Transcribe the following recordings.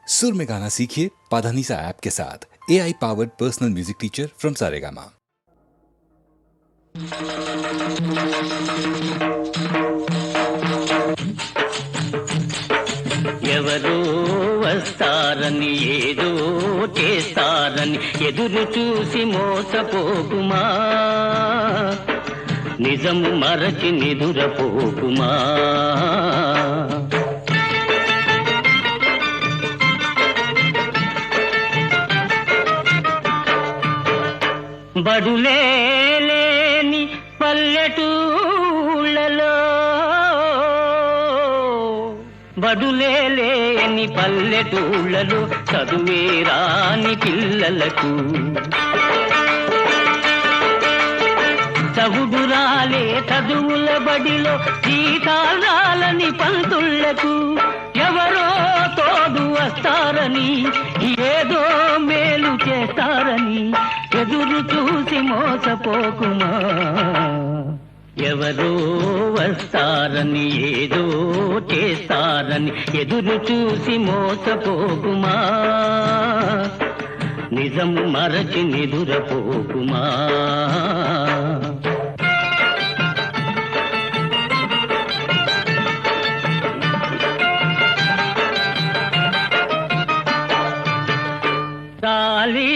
सुर में गाना सीखिए पाधानीसा ऐप के साथ। AI powered personal music teacher from Saregama. ఎవరో వస్తారని ఏదో చేస్తారని ఎదురు చూసి మోసపోకుమా, నిజము మరచి నిదురపోకుమా. బడులేని పల్లెటూళ్ళలో, బడులేని పల్లెటూళ్ళలో చదువే రాని పిల్లలకు, చవుడురాలే చదువుల బడిలో జీతాలని పంతుళ్లకు ఎవరో తోడు వస్తారని, ఏదో మేలు చేస్తారని ఎదురు చూసి మోసపోకుమా. ఎవరో వస్తారని ఏదో చేస్తారని ఎదురు చూసి మోసపోకుమా, నిజము మరచి నిదురపోకుమా. చాలీ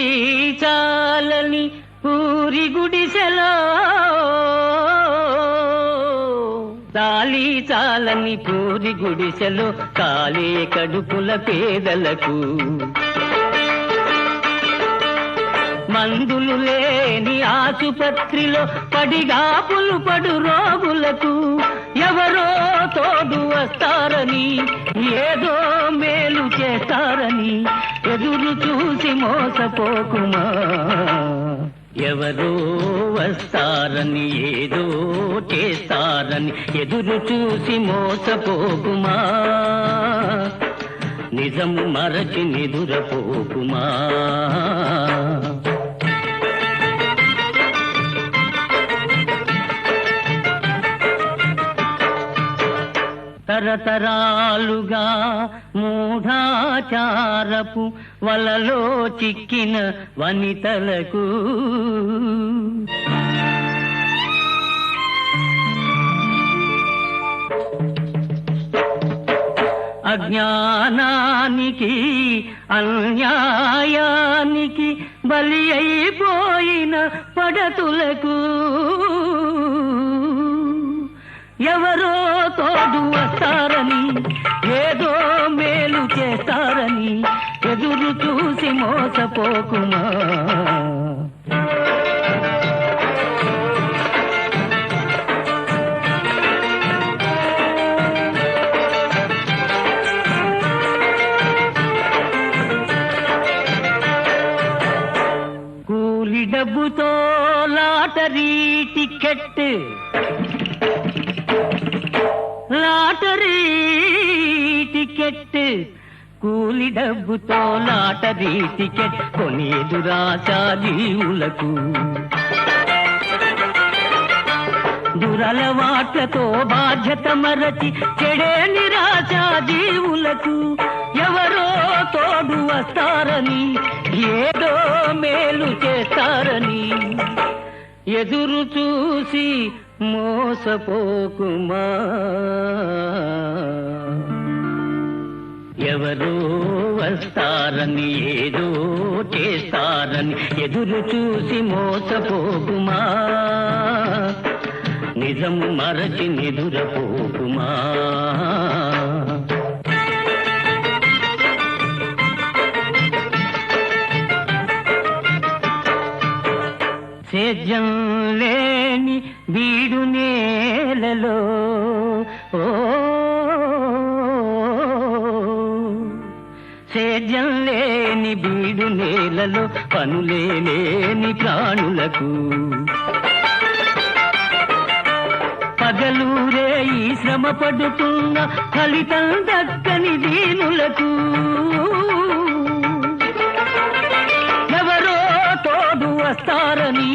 చాలని పూరి గుడిసెలో, చాలీ చాలని పూరి గుడిసెలో కాలే కడుపుల పేదలకు, మందులు లేని ఆసుపత్రిలో పడిగాపులు పడు రోగులకు ఎవరో తోడు వస్తారని, ఏదో మేలు చేస్తారని ఎదురు చూసి మోసపోకుమా. ఎవరో వస్తారని ఏదో చేస్తారని ఎదురు చూసి మోసపోకుమా, నిజము మరచి నిదురపోకుమా. తరతరాలుగా మూఢాచారపు వలలో చిక్కిన వనితలకు, అజ్ఞానానికి అన్యాయానికి బలి అయిపోయిన పడతులకు ఎవరో తోడు వస్తారని, ఏదో మేలు చేస్తారని ఎదురు చూసి మోసపోకుమా. కూలి డబ్బుతో లాటరీ టికెట్, లాటరీ టికెట్, కూలి డబ్బుతో లాటరీ టికెట్ కొనేదు రాశా జీవులకు, దురలవాట్లతో బాధ్యత మరచి చెడే నిరాశా జీవులకు ఎవరో తోడు వస్తారని, ఏదో మేలు చేస్తారని ఎదురు చూసి మోసపోకుమా. ఎవరో వస్తారని ఏదో చేస్తారని ఎదురు చూసి మోసపోకుమా, నిజము మరచి నిదురపోకుమా. సేద్యం లేని బీడు నేలలో, సేద్యం లేని బీడు నేలలో పనులే లేని ప్రాణులకు, పగలూరే ఈ శ్రమ పడుతున్న ఫలితం దక్కని దీనులకు ఎవరో తోడు వస్తారని,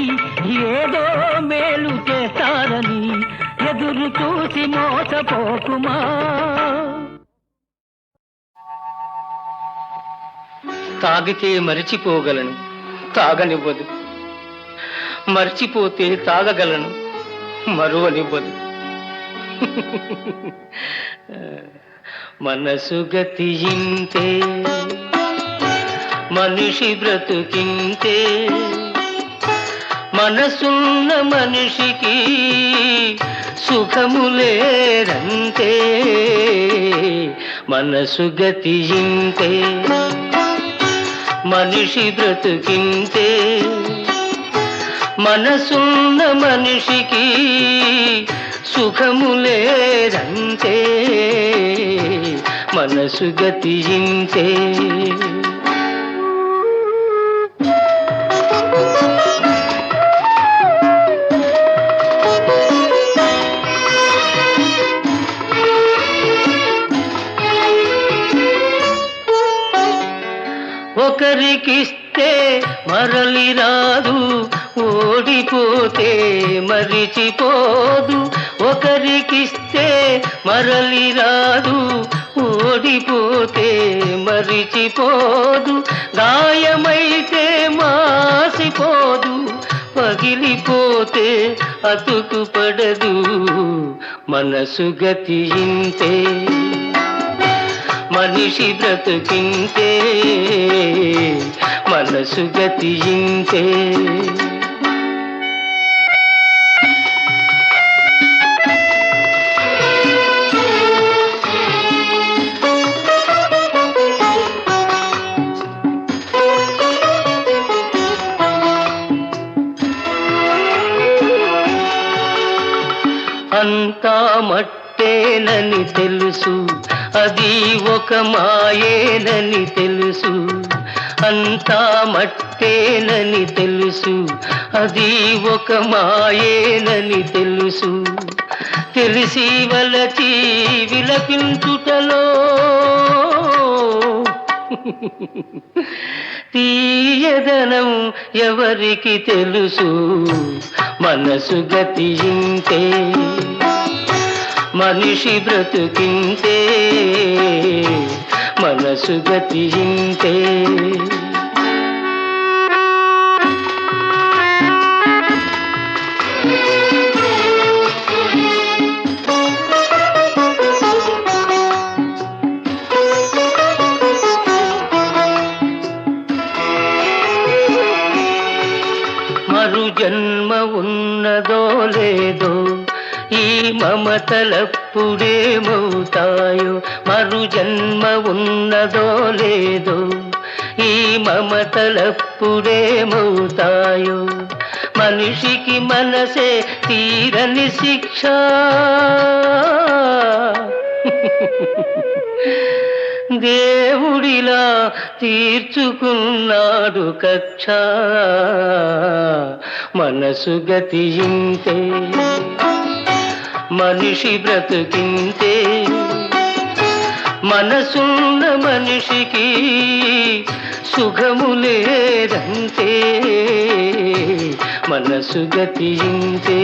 ఏదో మేలు చేస్తారని ఎదురు చూసి మోసపోకుమా. తాగితే మరిచిపోగలను, తాగనివ్వదు. మర్చిపోతే తాగగలను, మరువనివ్వదు. మనసు గతియింతే, మనిషి బ్రతుకింతే. మనసున్న మనిషికి సుఖములేరంతే. మనసు గతియింతే, మనిషి బ్రతుకింతే. మనసున్న మనిషికి సుఖములేరంతే. మనసు గతియింతే. ఒకరికిస్తే మరలి రాదు, ఓడిపోతే మరిచిపోదు. ఒకరికిస్తే మరలి రాదు, ఓడిపోతే మరిచిపోదు. గాయమైతే మాసిపోదు, పగిలిపోతే అతుకు పడదు. మనసు గతియింతే, మనిషి బ్రతుకింతే. మనసు గతియింతే. అంతా మట్టేనని తెలుసు, అది ఒక మాయేనని తెలుసు. అంతా మట్టేనని తెలుసు, అది ఒక మాయేనని తెలుసు. తెలిసి వలచి విలపించుటలో తీయదనం ఎవరికి తెలుసు. మనసు గతియింతే, మనిషి బ్రతుకింతే. మనసు గతియింతే. మరు జన్మ ఉన్నదో లేదో, ఈ మమతలప్పుడేమవుతాయో. మరు జన్మ ఉన్నదో లేదో, ఈ మమతలప్పుడేమవుతాయో. మనిషికి మనసే తీరని శిక్ష. దేవుడిలా తీర్చుకున్నాడు కక్ష. మనసు గతియింతే, మనిషి బ్రతుకింతే. మనసున్న మనిషికి సుఖములేదంతే. మనసు గతియింతే.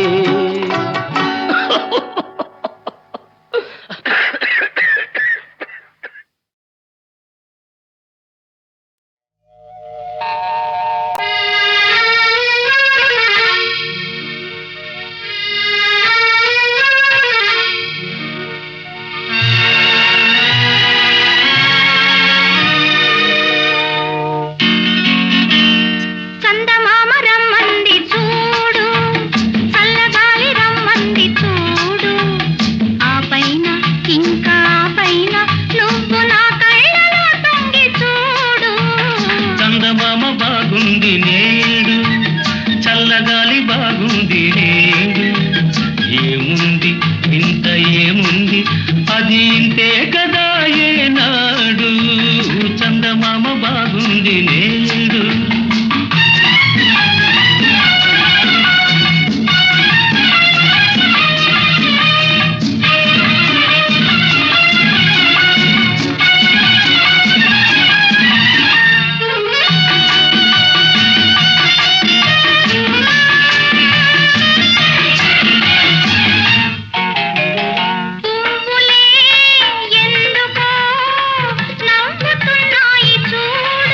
పువ్వులే ఎందుకో నవ్వుతున్నాయి చూడు.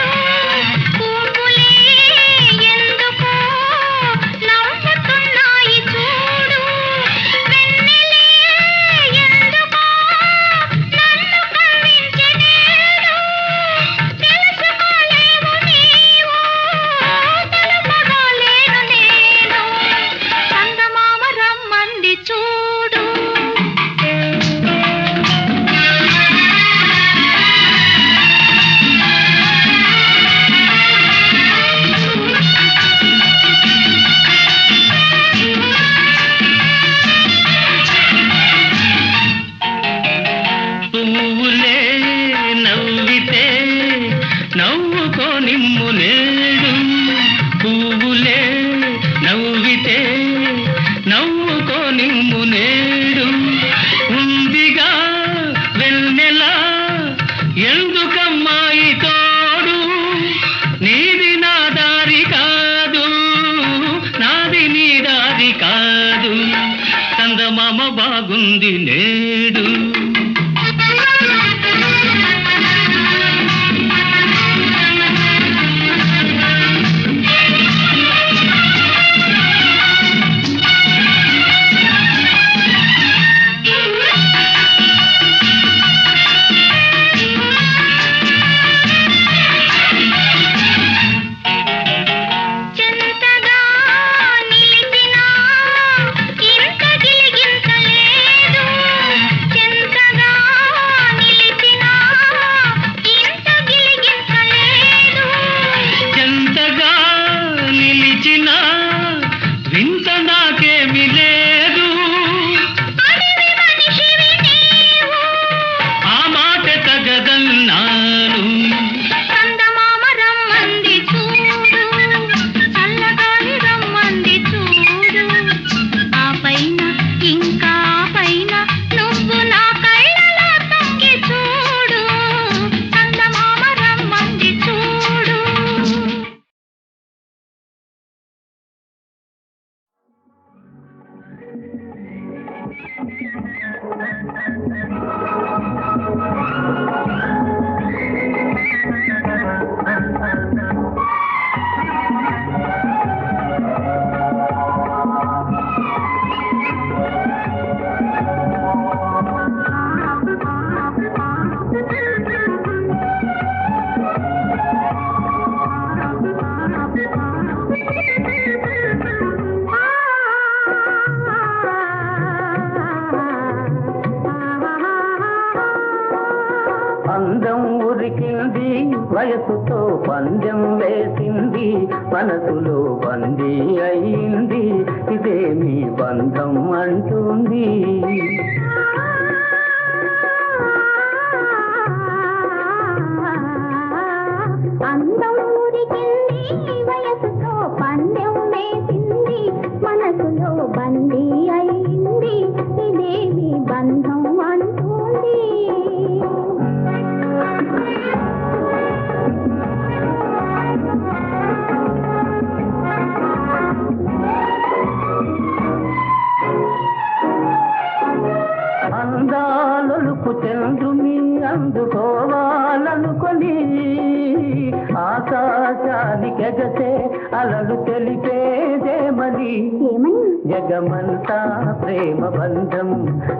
నిమ్ము నేడు పువ్వులే నవ్వితే నవ్వుకో నిమ్ము నేడు ఉందిగా వెన్నెలా ఎందుకమ్మాయి తోడు నీది నా దారి కాదు నాది నీ దారి కాదు చందమామ బాగుంది నేడు అందం ఉరికింది వయసుతో పందెం వేసింది మనసులో బందీ అయింది ఇదేమి బంధం అంటుంది అందం ఉరికింది వయసుతో పందెం వేసింది మనసులో బందీ అయింది ఇదేమి బంధం అంటుంది అందాలొలుకు చంద్రుని అందుకోవాలనుకొని ఆకాశానికి ఎగసే అలలు తెలిపేదేమని జగమంతా ప్రేమ బంధం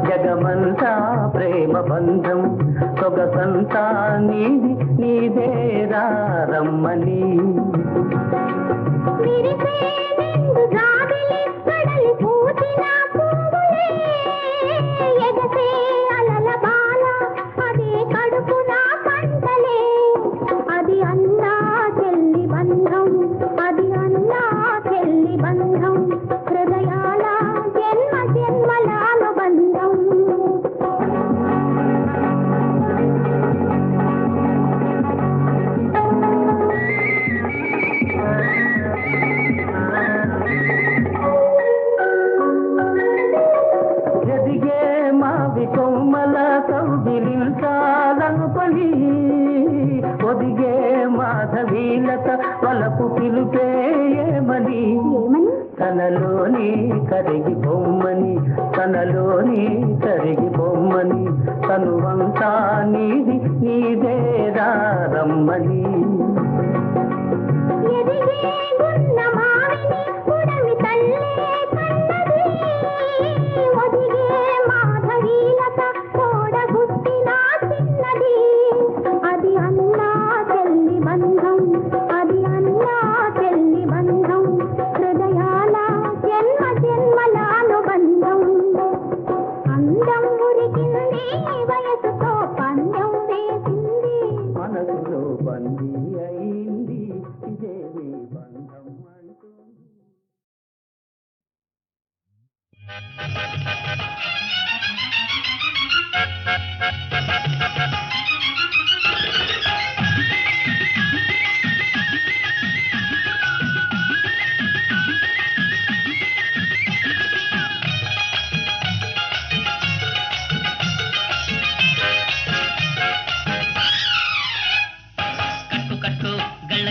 జగమంతా ప్రేమ బంధం సొగసంతా నీది నీదేరా రమ్మని ఒదిగే మాధవీలత వలపు పిలుపేయమని తనలోని కరిగి బొమ్మని తనలోని కరిగి బొమ్మని తనువంతా నీది నీదేరా రమ్మని మనసులో బందీ అయింది ఇదేవి బంధం అంటుంది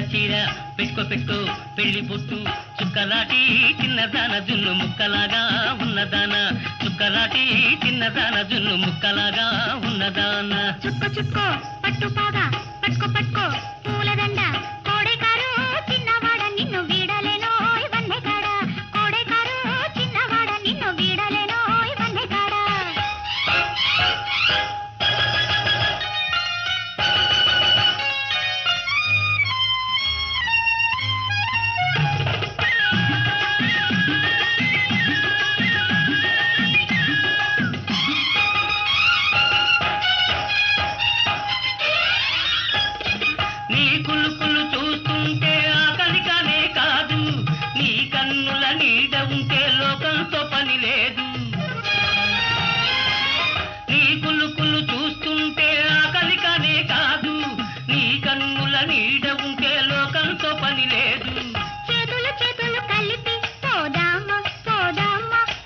చీర పెట్టుకో పెళ్లి బొట్టు చుక్కలాటి చిన్నదాన జున్ను ముక్కలాగా ఉన్నదాన చుక్కలాటి చిన్నదాన జున్ను ముక్కలాగా ఉన్నదాన చుక్కో పట్టుపాగా పట్టుకో పూలదండ కోడెకారు చిన్నవాడ నిన్ను వీడలేనో ఇవన్నీ కాడ కోడెకారు చిన్నవాడ నిన్ను వీడలేనో ఇవన్నీ కాడ నీ కులుకులు చూస్తుంటే ఆకలిగానే కాదు నీ కన్నుల నీడ ఉంటే లోకంతో పని లేదు నీ కులుకులు చూస్తుంటే ఆకలిగానే కాదు నీ కన్నుల నీడ ఉంటే లోకంతో పని లేదు చేతులు కలిపి పోదామా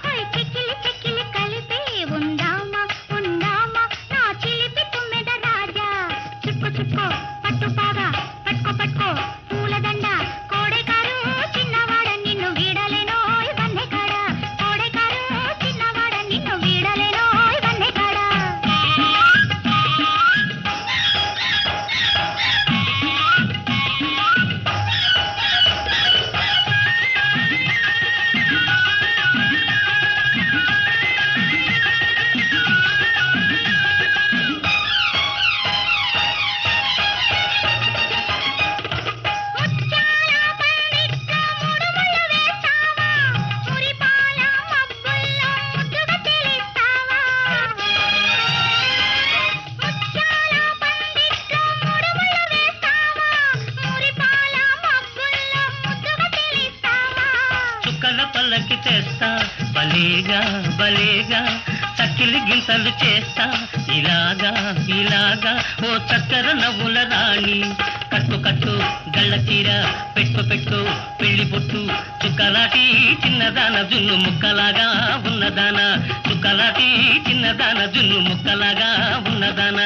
హోయ్ చెక్కిలి కలిపి ఉందామా నా చిలిపి తుమ్మెద రాజా చుక్కో పట్టుపాగా పట్టుకో పూలదండ కోడెకారు చిన్నవాడ నిన్ను వీడలేనో ఇవన్నీ కాడ కోడెకారు చిన్నవాడ నిన్ను వీడలేనో ఇవన్నీ కాడ చుక్కల పల్లకి తెస్తా బలేగా చక్కిలి గింతలు చేస్తా ఇలాగా ఓ చక్కర నవ్వుల రాణి కట్టు గళ్ళ చీర పెట్టుకో పెళ్లి బొట్టు చుక్కలాటి చిన్నదాన జున్ను ముక్కలాగా ఉన్నదాన చుక్కలాటి చిన్నదాన జున్ను ముక్కలాగా ఉన్నదాన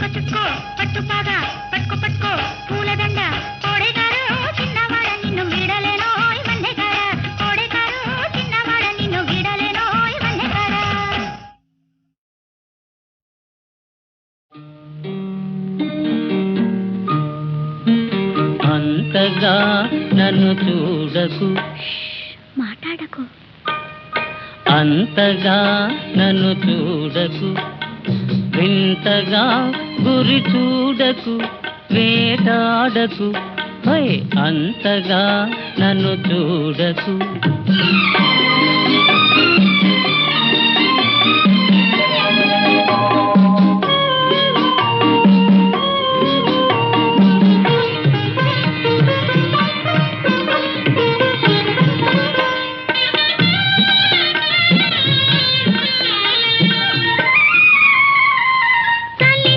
చుక్కో పట్టుపాగా పట్టుకో పూలదండ కోడెకారు చిన్నవాడ నిన్ను వీడలేనో ఇవన్నీ కాడ కోడెకారు చిన్నవాడ నిన్ను వీడలేనో ఇవన్నీ కాడ అంతగా నన్ను చూడకు మాట్లాడకు అంతగా నన్ను చూడకు వింతగా గురి చూడకు వేటాడకు హోయ్ అంతగా నన్ను చూడకు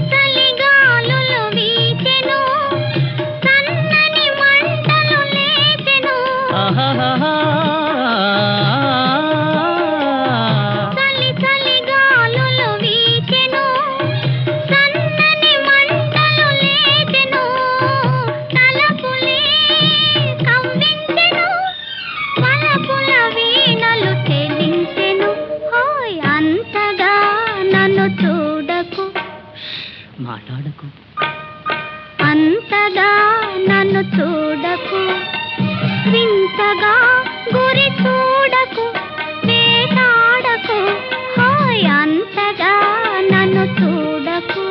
చలి గాలులు వీచెను సన్నని మంటలు లేచెను చలి గాలులు వీచెను సన్నని మంటలు లేచెను తలపులే కవ్వించెను వలపుల వీణలు చెలించెను హోయ్ అంతగా నన్ను చూడకు మాట్లాడకు అంతగా నన్ను చూడకు వింతగా గురి చూడకు వేటాడకు హాయ్ అంతగా నన్ను చూడకు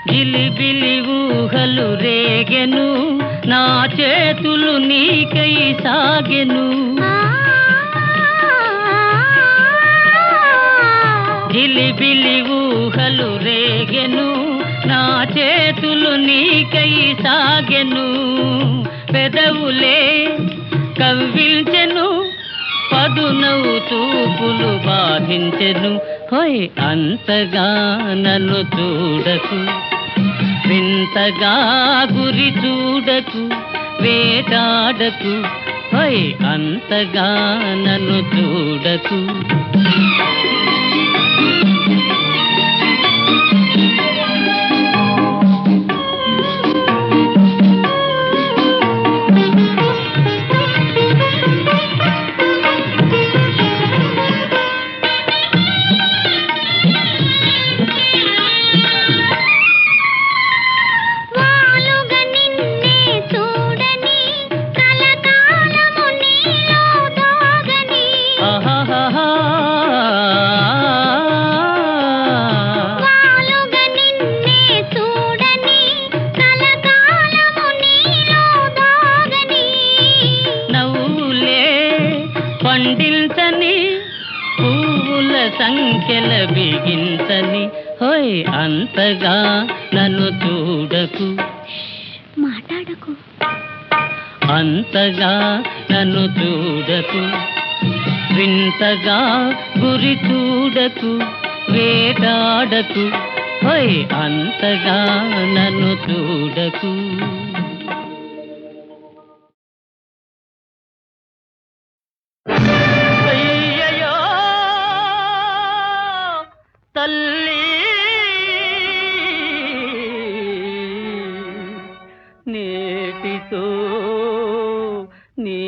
గిలిబిలి ఊహలు రేగెను నా చేతులు నీకై సాగెను గిలిబిలి ఊహలు రేగెను నా చేతులు నీకై సాగెను పెదవులే కవ్విల్చెను పదునవు చూపులు బాధించెను హోయ్ అంతగా నన్ను చూడకు వింతగా గురి చూడకు వేటాడకు హై అంతగా నన్ను చూడకు పండించని పువ్వుల సంఖ్యల బిగించని హోయ్ అంతగా నన్ను చూడకు మాట్లాడకు అంతగా నన్ను చూడకు వింతగా గురి చూడకు వేటాడకు హోయ్ అంతగా నన్ను చూడకు తల్లి నేటితో నీ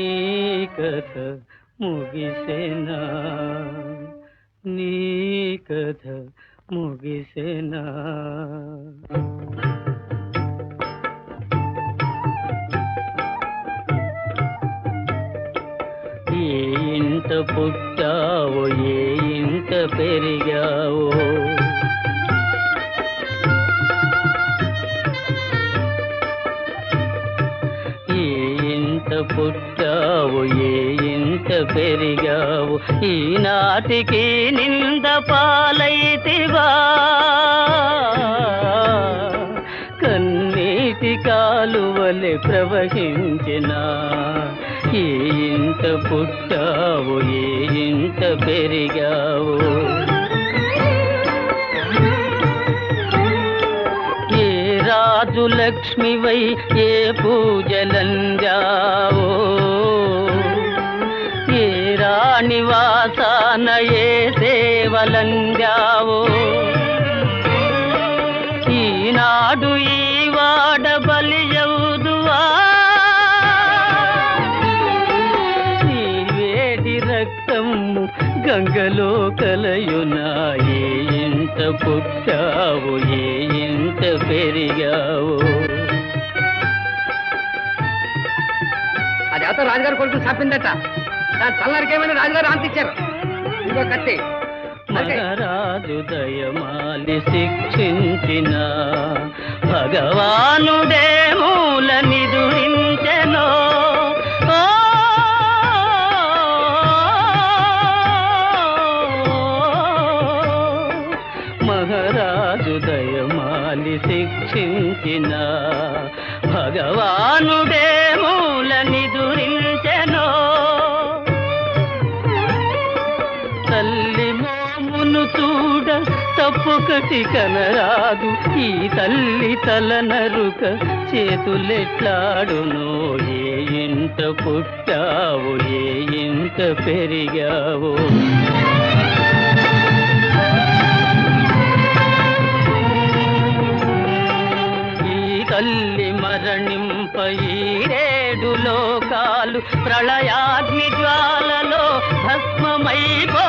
కథ ముగిసెనా నీ కథ ముగిసెనా ఏ ఇంట పుట్టావో ఏ ఇంట పెరిగావో ఏ ఇంట పుట్టావో ఏ ఇంట పెరిగావో ఈనాటికి నింద పాలైతివా కన్నీటి కాలువలె ప్రవహించినా ఏ ఇంట పుట్టావో ఏ ఇంట పెరిగావో ఏ రాజు లక్ష్మివై ఏ పూజలంజావో ఏ రాణి వాసాన ఏ సేవలంజావో ఈనాడు ఈ వాడ బలియవుదువా రక్తము గంగలో కలయునా ఏ ఇంట పుట్టావు ఏ ఇంట పెరిగావు అది అవతో రాజుగారు కొడుకు చాపిందట దాని తల్లరికేమైనా రాజుగారు అంతిచ్చారు ఇంకో కత్తి మహారాజు దయమాలి శిక్షించిన భగవానుడే మూల నిదురించెనో మహారాజు దయమాలి శిక్షించిన భగవానుడే మూల నిదురించెనో తల్లి మోమును చూడ తప్పొకటి కనరాదు ఈ తల్లి తల నరుక చేతులెట్లాడునో ఏ ఇంట పుట్టావు ఏ ఇంట పెరిగావు తల్లి మరణింప ఈ రేడు లోకాలు ప్రళయాగ్ని జ్వాలలో భస్మమైపో